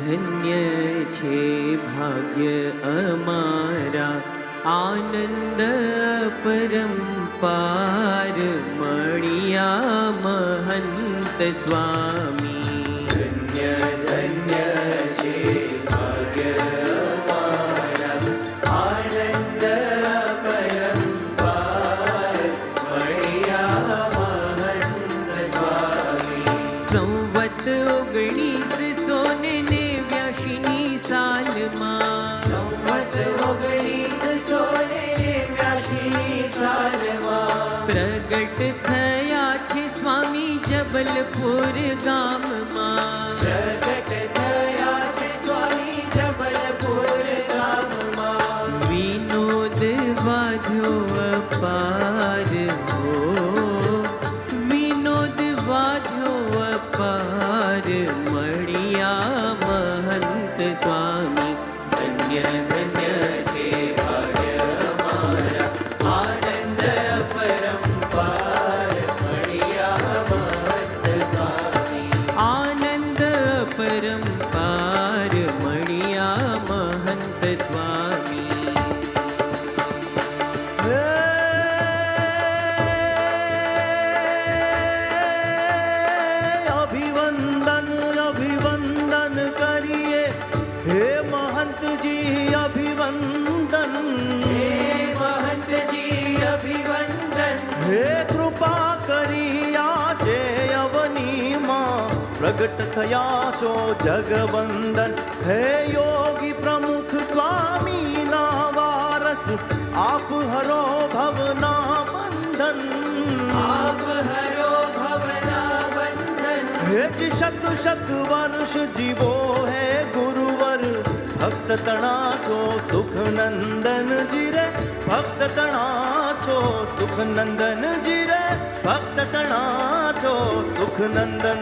ધન્ય છે ભાગ્ય અમારા, આનંદ પરંપાર મળ્યા મહંત સ્વામી. ધન્ય ધન્ય છે ભાગ્ય અમારા, આનંદ પરંપાર મળ્યા મહંત સ્વામી. સંવત 1989 સાલમાં, સંવત 1989 સાલમાં પ્રગટ થયા છે સ્વામી જબલપુર ગામમાં. પ્રગટ થયા છે સ્વામી જબલપુર ગામમાં. વિનોદ વાજો અપાર હો, વિનોદ વાજો અપાર મળ્યા મહંત સ્વામી. ધન્ય ધન્ય છે ભાગ્ય અમારા, આનંદ પરંપાર મળ્યા મહંત સ્વામી. આનંદ પરંપાર મળ્યા મહંત સ્વામી. અભિવંદન અભિવંદન કરીએ હે મહંતજી અભિવંદન. હે મહંતજી અભિવંદન. હે કૃપા કરી આજે અવનીમાં પ્રગટ થયા છો જગવંદન. હે યોગી પ્રમુખ સ્વામીના વારસ, આપ હરો ભવના બંધન. આપ હરો ભવના બંધન. હે જ શત શત વર્ષ જીવો હે ગુરુવર, ભક્ત તણા છો સુખ નંદન જીરે. ભક્ત તણા છો સુખ નંદન જીરે, ભક્ત તણા છો સુખ નંદન.